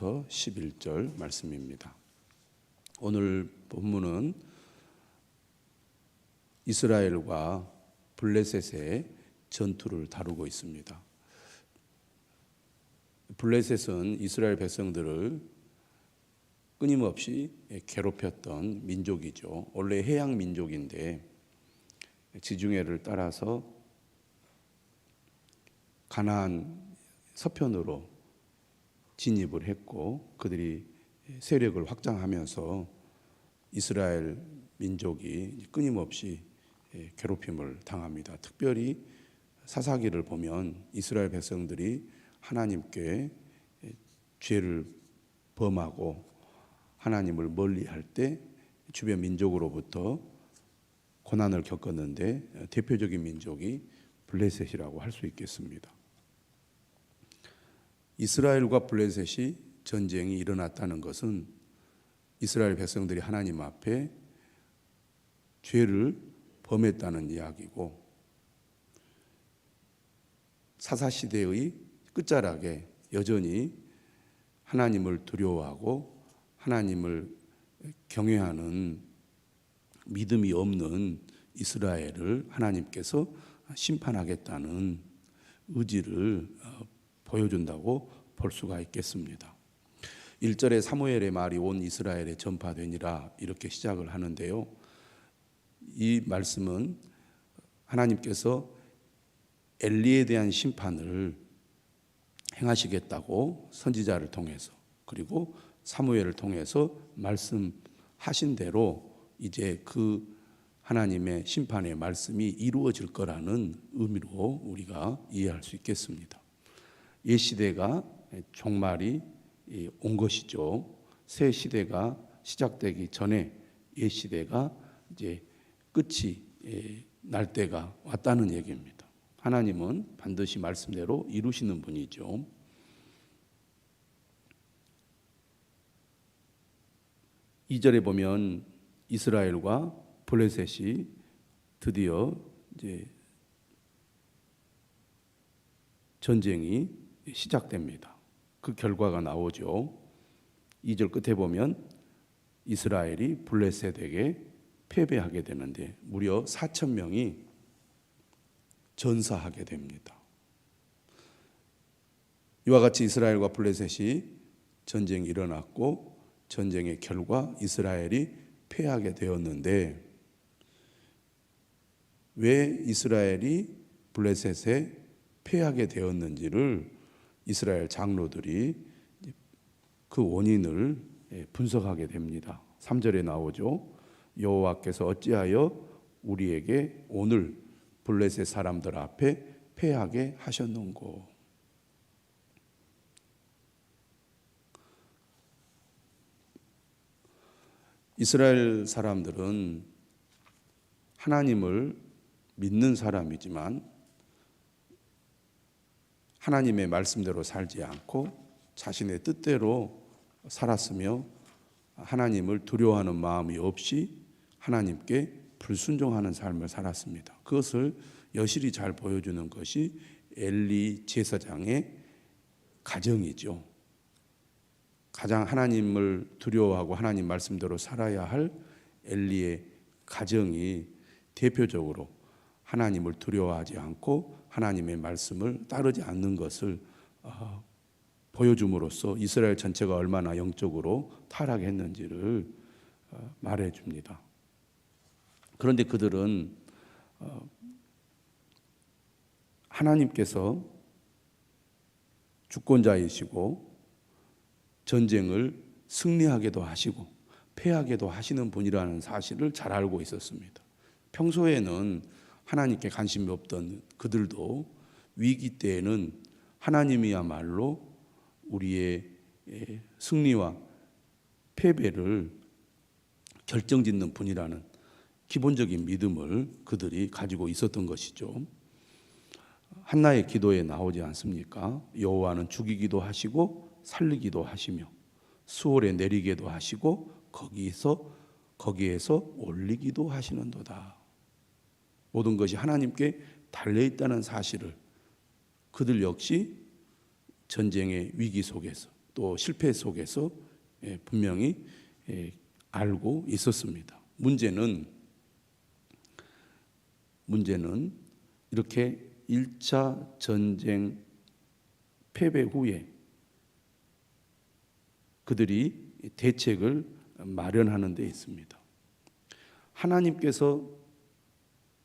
9절부터 11절 말씀입니다. 오늘 본문은 이스라엘과 블레셋의 전투를 다루고 있습니다. 블레셋은 이스라엘 백성들을 끊임없이 괴롭혔던 민족이죠. 원래 해양 민족인데 지중해를 따라서 가나안 서편으로 진입을 했고 그들이 세력을 확장하면서 이스라엘 민족이 끊임없이 괴롭힘을 당합니다. 특별히 사사기를 보면 이스라엘 백성들이 하나님께 죄를 범하고 하나님을 멀리할 때 주변 민족으로부터 고난을 겪었는데 대표적인 민족이 블레셋이라고 할 수 있겠습니다. 이스라엘과 블레셋이 전쟁이 일어났다는 것은 이스라엘 백성들이 하나님 앞에 죄를 범했다는 이야기고 사사시대의 끝자락에 여전히 하나님을 두려워하고 하나님을 경외하는 믿음이 없는 이스라엘을 하나님께서 심판하겠다는 의지를 보여준다고 볼 수가 있겠습니다. 1절에 사무엘의 말이 온 이스라엘에 전파되니라 이렇게 시작을 하는데요. 이 말씀은 하나님께서 엘리에 대한 심판을 행하시겠다고 선지자를 통해서 그리고 사무엘을 통해서 말씀하신 대로 이제 그 하나님의 심판의 말씀이 이루어질 거라는 의미로 우리가 이해할 수 있겠습니다. 옛 시대가 종말이 온 것이죠. 새 시대가 시작되기 전에 옛 시대가 이제 끝이 날 때가 왔다는 얘기입니다. 하나님은 반드시 말씀대로 이루시는 분이죠. 이 절에 보면 이스라엘과 블레셋이 드디어 이제 전쟁이 시작됩니다. 그 결과가 나오죠. 2절 끝에 보면 이스라엘이 블레셋에게 패배하게 되는데 무려 4,000명이 전사하게 됩니다. 이와 같이 이스라엘과 블레셋이 전쟁이 일어났고 전쟁의 결과 이스라엘이 패하게 되었는데 왜 이스라엘이 블레셋에 패하게 되었는지를 이스라엘 장로들이 그 원인을 분석하게 됩니다. 3절에 나오죠. 여호와께서 어찌하여 우리에게 오늘 블레셋 사람들 앞에 패하게 하셨는고. 이스라엘 사람들은 하나님을 믿는 사람이지만 하나님의 말씀대로 살지 않고 자신의 뜻대로 살았으며 하나님을 두려워하는 마음이 없이 하나님께 불순종하는 삶을 살았습니다. 그것을 여실히 잘 보여주는 것이 엘리 제사장의 가정이죠. 가장 하나님을 두려워하고 하나님 말씀대로 살아야 할 엘리의 가정이 대표적으로 하나님을 두려워하지 않고 하나님의 말씀을 따르지 않는 것을 보여줌으로써 이스라엘 전체가 얼마나 영적으로 타락했는지를 말해줍니다. 그런데 그들은 하나님께서 주권자이시고 전쟁을 승리하게도 하시고 패하게도 하시는 분이라는 사실을 잘 알고 있었습니다. 평소에는 하나님께 관심이 없던 그들도 위기 때에는 하나님이야말로 우리의 승리와 패배를 결정짓는 분이라는 기본적인 믿음을 그들이 가지고 있었던 것이죠. 한나의 기도에 나오지 않습니까? 여호와는 죽이기도 하시고 살리기도 하시며 수월에 내리게도 하시고 거기에서 올리기도 하시는도다. 모든 것이 하나님께 달려있다는 사실을 그들 역시 전쟁의 위기 속에서 또 실패 속에서 분명히 알고 있었습니다. 문제는 이렇게 1차 전쟁 패배 후에 그들이 대책을 마련하는 데 있습니다. 하나님께서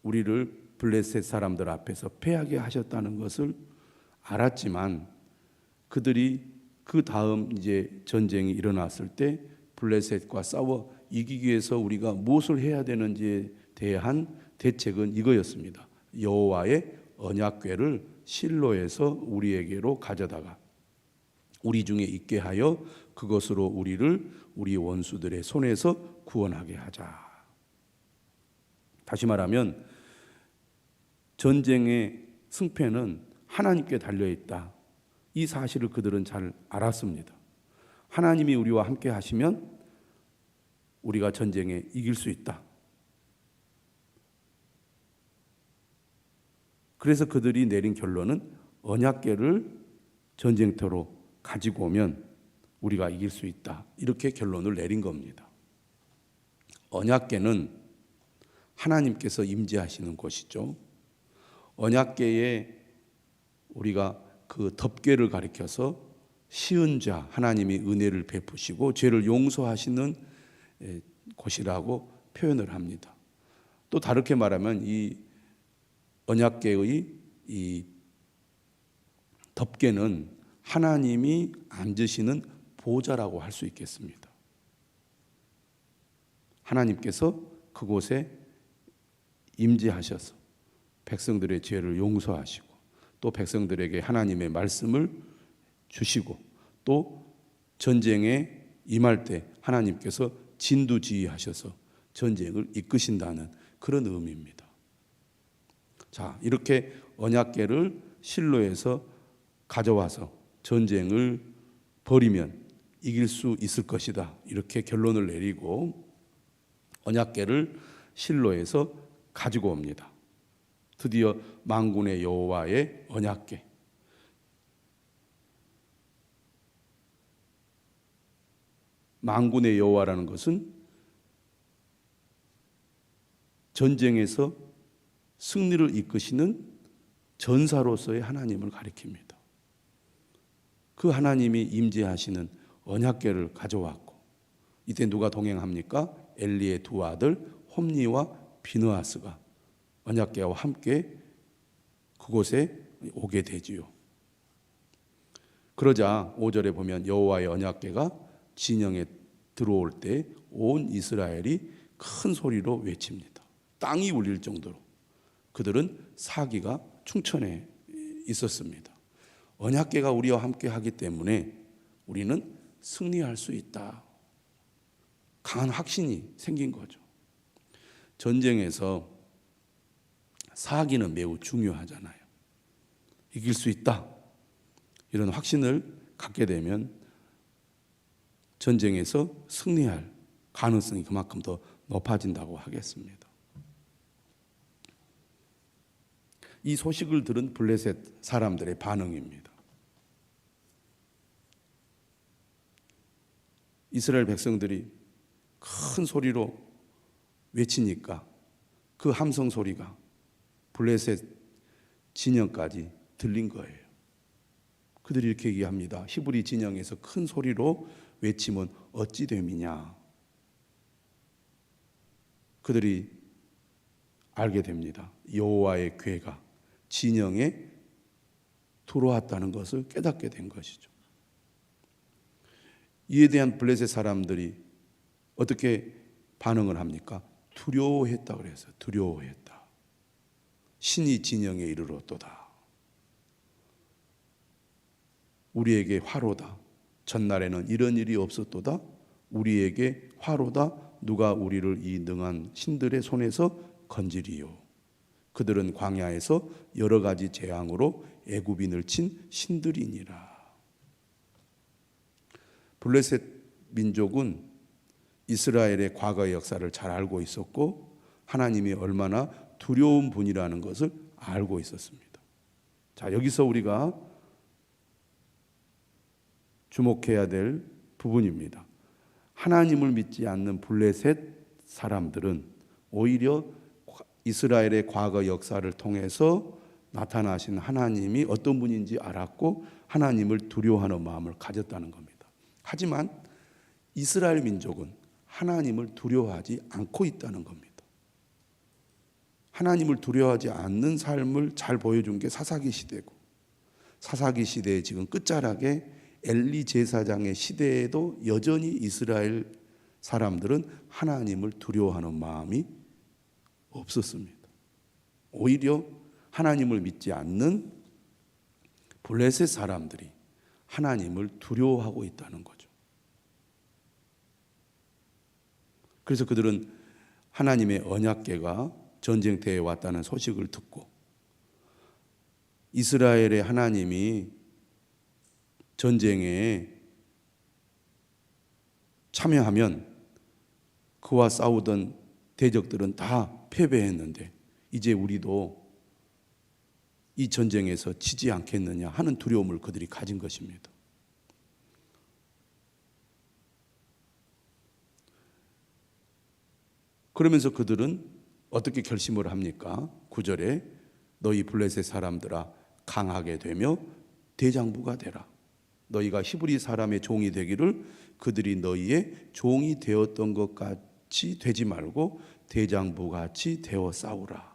우리를 블레셋 사람들 앞에서 패하게 하셨다는 것을 알았지만 그들이 그 다음 이제 전쟁이 일어났을 때 블레셋과 싸워 이기기 위해서 우리가 무엇을 해야 되는지에 대한 대책은 이거였습니다. 여호와의 언약궤를 실로에서 우리에게로 가져다가 우리 중에 있게 하여 그것으로 우리를 우리 원수들의 손에서 구원하게 하자. 다시 말하면 전쟁의 승패는 하나님께 달려있다. 이 사실을 그들은 잘 알았습니다. 하나님이 우리와 함께 하시면 우리가 전쟁에 이길 수 있다. 그래서 그들이 내린 결론은 언약궤를 전쟁터로 가지고 오면 우리가 이길 수 있다. 이렇게 결론을 내린 겁니다. 언약궤는 하나님께서 임재하시는 곳이죠. 언약궤에 우리가 그 덮개를 가리켜서 시은 자, 하나님이 은혜를 베푸시고 죄를 용서하시는 곳이라고 표현을 합니다. 또 다르게 말하면 이 언약궤의 이 덮개는 하나님이 앉으시는 보좌라고 할 수 있겠습니다. 하나님께서 그곳에 임재하셔서 백성들의 죄를 용서하시고 또 백성들에게 하나님의 말씀을 주시고 또 전쟁에 임할 때 하나님께서 진두지휘하셔서 전쟁을 이끄신다는 그런 의미입니다. 자, 이렇게 언약궤를 실로에서 가져와서 전쟁을 벌이면 이길 수 있을 것이다. 이렇게 결론을 내리고 언약궤를 실로에서 가지고 옵니다. 드디어 만군의 여호와의 언약궤. 만군의 여호와라는 것은 전쟁에서 승리를 이끄시는 전사로서의 하나님을 가리킵니다. 그 하나님이 임재하시는 언약궤를 가져왔고 이때 누가 동행합니까? 엘리의 두 아들 홈니와 비느하스가 언약궤와 함께 그곳에 오게 되지요. 그러자 5절에 보면 여호와의 언약궤가 진영에 들어올 때 온 이스라엘이 큰 소리로 외칩니다. 땅이 울릴 정도로 그들은 사기가 충천해 있었습니다. 언약궤가 우리와 함께 하기 때문에 우리는 승리할 수 있다. 강한 확신이 생긴 거죠. 전쟁에서 사기는 매우 중요하잖아요. 이길 수 있다. 이런 확신을 갖게 되면 전쟁에서 승리할 가능성이 그만큼 더 높아진다고 하겠습니다. 이 소식을 들은 블레셋 사람들의 반응입니다. 이스라엘 백성들이 큰 소리로 외치니까 그 함성 소리가 블레셋 진영까지 들린 거예요. 그들이 이렇게 얘기합니다. 히브리 진영에서 큰 소리로 외치면 어찌 됨이냐. 그들이 알게 됩니다. 여호와의 궤가 진영에 들어왔다는 것을 깨닫게 된 것이죠. 이에 대한 블레셋 사람들이 어떻게 반응을 합니까? 두려워했다 그래서 두려워했다. 신이 진영에 이르렀도다. 우리에게 화로다. 전날에는 이런 일이 없었도다. 우리에게 화로다. 누가 우리를 이 능한 신들의 손에서 건지리요. 그들은 광야에서 여러 가지 재앙으로 애굽인을 친 신들이니라. 블레셋 민족은 이스라엘의 과거의 역사를 잘 알고 있었고 하나님이 얼마나 두려운 분이라는 것을 알고 있었습니다. 자, 여기서 우리가 주목해야 될 부분입니다. 하나님을 믿지 않는 블레셋 사람들은 오히려 이스라엘의 과거 역사를 통해서 나타나신 하나님이 어떤 분인지 알았고 하나님을 두려워하는 마음을 가졌다는 겁니다. 하지만 이스라엘 민족은 하나님을 두려워하지 않고 있다는 겁니다. 하나님을 두려워하지 않는 삶을 잘 보여준 게 사사기 시대고, 사사기 시대의 지금 끝자락에 엘리 제사장의 시대에도 여전히 이스라엘 사람들은 하나님을 두려워하는 마음이 없었습니다. 오히려 하나님을 믿지 않는 블레셋 사람들이 하나님을 두려워하고 있다는 거죠. 그래서 그들은 하나님의 언약궤가 전쟁터에 왔다는 소식을 듣고 이스라엘의 하나님이 전쟁에 참여하면 그와 싸우던 대적들은 다 패배했는데 이제 우리도 이 전쟁에서 지지 않겠느냐 하는 두려움을 그들이 가진 것입니다. 그러면서 그들은 어떻게 결심을 합니까? 9절에 너희 블레셋 사람들아 강하게 되며 대장부가 되라. 너희가 히브리 사람의 종이 되기를 그들이 너희의 종이 되었던 것 같이 되지 말고 대장부 같이 되어 싸우라.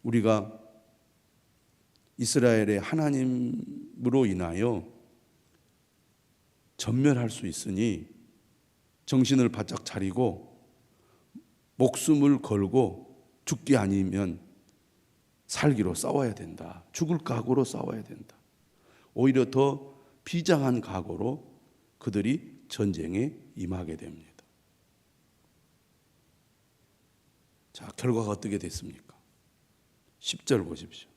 우리가 이스라엘의 하나님으로 인하여 전멸할 수 있으니 정신을 바짝 차리고 목숨을 걸고 죽기 아니면 살기로 싸워야 된다. 죽을 각오로 싸워야 된다. 오히려 더 비장한 각오로 그들이 전쟁에 임하게 됩니다. 자, 결과가 어떻게 됐습니까? 10절 보십시오.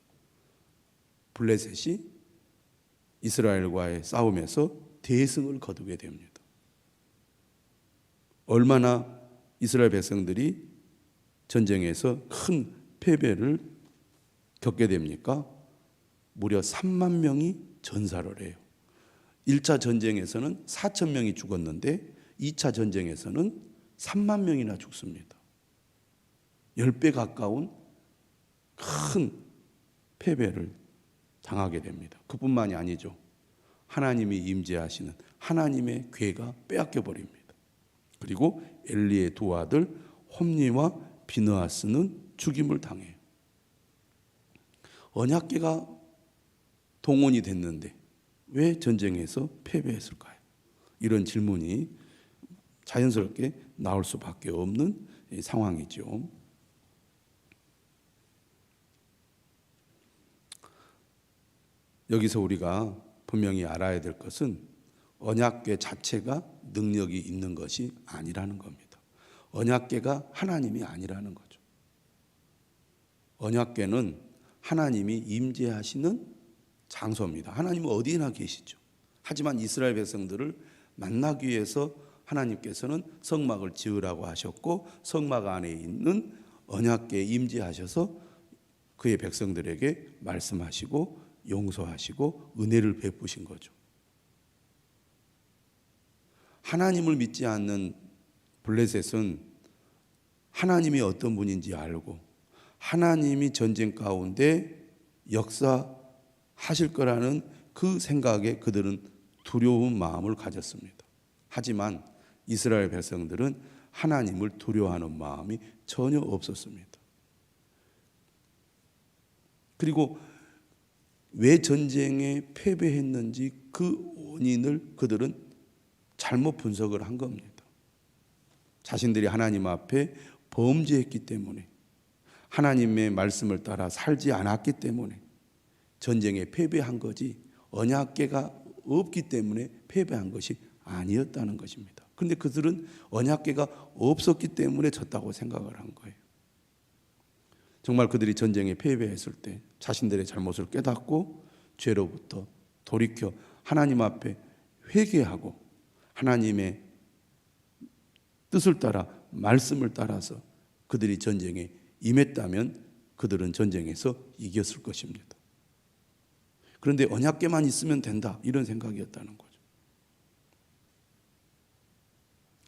블레셋이 이스라엘과의 싸움에서 대승을 거두게 됩니다. 얼마나 이스라엘 백성들이 전쟁에서 큰 패배를 겪게 됩니까? 무려 3만 명이 전사를 해요. 1차 전쟁에서는 4천 명이 죽었는데 2차 전쟁에서는 3만 명이나 죽습니다. 10배 가까운 큰 패배를 당하게 됩니다. 그뿐만이 아니죠. 하나님이 임재하시는 하나님의 궤가 빼앗겨 버립니다. 그리고 엘리의 두 아들 홈니와 비느하스는 죽임을 당해요. 언약궤가 동원이 됐는데 왜 전쟁에서 패배했을까요? 이런 질문이 자연스럽게 나올 수밖에 없는 상황이죠. 여기서 우리가 분명히 알아야 될 것은 언약궤 자체가 능력이 있는 것이 아니라는 겁니다. 언약궤가 하나님이 아니라는 거죠. 언약궤는 하나님이 임재하시는 장소입니다. 하나님은 어디나 계시죠. 하지만 이스라엘 백성들을 만나기 위해서 하나님께서는 성막을 지으라고 하셨고 성막 안에 있는 언약궤에 임재하셔서 그의 백성들에게 말씀하시고 용서하시고 은혜를 베푸신 거죠. 하나님을 믿지 않는 블레셋은 하나님이 어떤 분인지 알고 하나님이 전쟁 가운데 역사하실 거라는 그 생각에 그들은 두려운 마음을 가졌습니다. 하지만 이스라엘 백성들은 하나님을 두려워하는 마음이 전혀 없었습니다. 그리고 왜 전쟁에 패배했는지 그 원인을 그들은 잘못 분석을 한 겁니다. 자신들이 하나님 앞에 범죄했기 때문에 하나님의 말씀을 따라 살지 않았기 때문에 전쟁에 패배한 거지 언약궤가 없기 때문에 패배한 것이 아니었다는 것입니다. 그런데 그들은 언약궤가 없었기 때문에 졌다고 생각을 한 거예요. 정말 그들이 전쟁에 패배했을 때 자신들의 잘못을 깨닫고 죄로부터 돌이켜 하나님 앞에 회개하고 하나님의 뜻을 따라 말씀을 따라서 그들이 전쟁에 임했다면 그들은 전쟁에서 이겼을 것입니다. 그런데 언약궤만 있으면 된다, 이런 생각이었다는 거죠.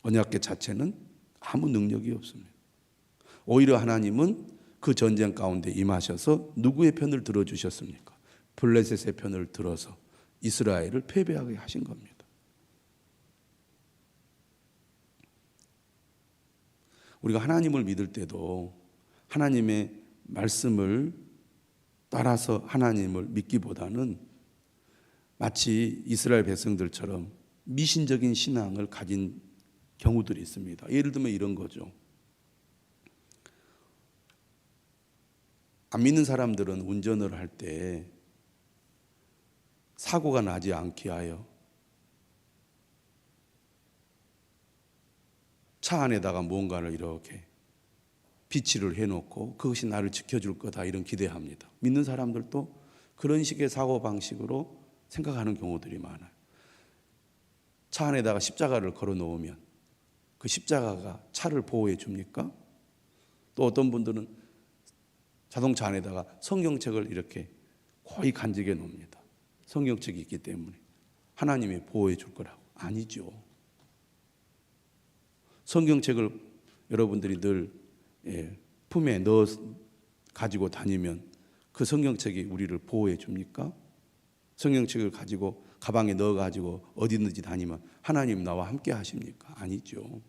언약궤 자체는 아무 능력이 없습니다. 오히려 하나님은 그 전쟁 가운데 임하셔서 누구의 편을 들어주셨습니까? 블레셋의 편을 들어서 이스라엘을 패배하게 하신 겁니다. 우리가 하나님을 믿을 때도 하나님의 말씀을 따라서 하나님을 믿기보다는 마치 이스라엘 백성들처럼 미신적인 신앙을 가진 경우들이 있습니다. 예를 들면 이런 거죠. 안 믿는 사람들은 운전을 할 때 사고가 나지 않게 하여 차 안에다가 무언가를 이렇게 비치를 해놓고 그것이 나를 지켜줄 거다, 이런 기대합니다. 믿는 사람들도 그런 식의 사고방식으로 생각하는 경우들이 많아요. 차 안에다가 십자가를 걸어 놓으면 그 십자가가 차를 보호해 줍니까? 또 어떤 분들은 자동차 안에다가 성경책을 이렇게 거의 간직해 놓습니다. 성경책이 있기 때문에 하나님이 보호해 줄 거라고. 아니죠. 성경책을 여러분들이 늘 품에 넣어 가지고 다니면 그 성경책이 우리를 보호해 줍니까? 성경책을 가지고 가방에 넣어 가지고 어디든지 다니면 하나님 나와 함께 하십니까? 아니죠.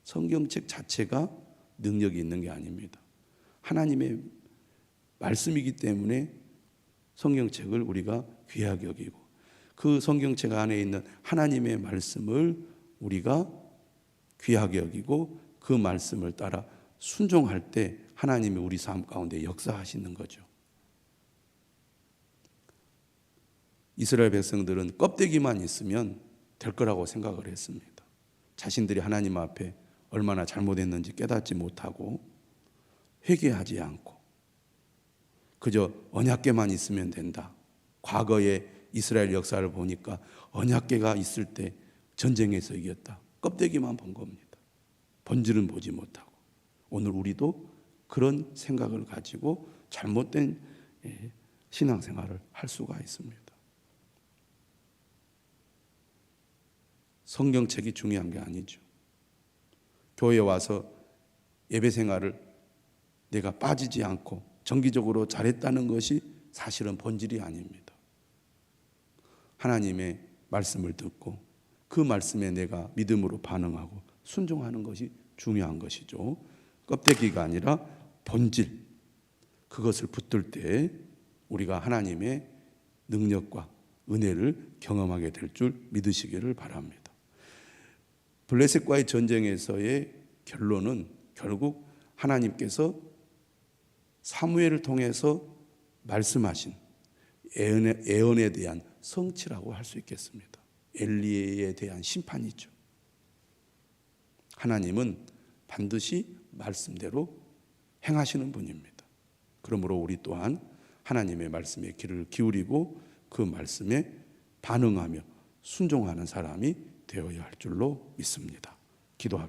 성경책 자체가 능력이 있는 게 아닙니다. 하나님의 말씀이기 때문에 성경책을 우리가 귀하게 여기고 그 성경책 안에 있는 하나님의 말씀을 우리가 귀하게 여기고 그 말씀을 따라 순종할 때 하나님이 우리 삶 가운데 역사하시는 거죠. 이스라엘 백성들은 껍데기만 있으면 될 거라고 생각을 했습니다. 자신들이 하나님 앞에 얼마나 잘못했는지 깨닫지 못하고 회개하지 않고 그저 언약궤만 있으면 된다. 과거의 이스라엘 역사를 보니까 언약궤가 있을 때 전쟁에서 이겼다. 껍데기만 본 겁니다. 본질은 보지 못하고. 오늘 우리도 그런 생각을 가지고 잘못된 신앙생활을 할 수가 있습니다. 성경책이 중요한 게 아니죠. 교회에 와서 예배 생활을 내가 빠지지 않고 정기적으로 잘했다는 것이 사실은 본질이 아닙니다. 하나님의 말씀을 듣고 그 말씀에 내가 믿음으로 반응하고 순종하는 것이 중요한 것이죠. 껍데기가 아니라 본질, 그것을 붙들 때 우리가 하나님의 능력과 은혜를 경험하게 될 줄 믿으시기를 바랍니다. 블레셋과의 전쟁에서의 결론은 결국 하나님께서 사무엘을 통해서 말씀하신 예언에 대한 성취라고 할 수 있겠습니다. 엘리에 대한 심판이죠. 하나님은 반드시 말씀대로 행하시는 분입니다. 그러므로 우리 또한 하나님의 말씀에 귀를 기울이고 그 말씀에 반응하며 순종하는 사람이 되어야 할 줄로 믿습니다. 기도하겠습니다.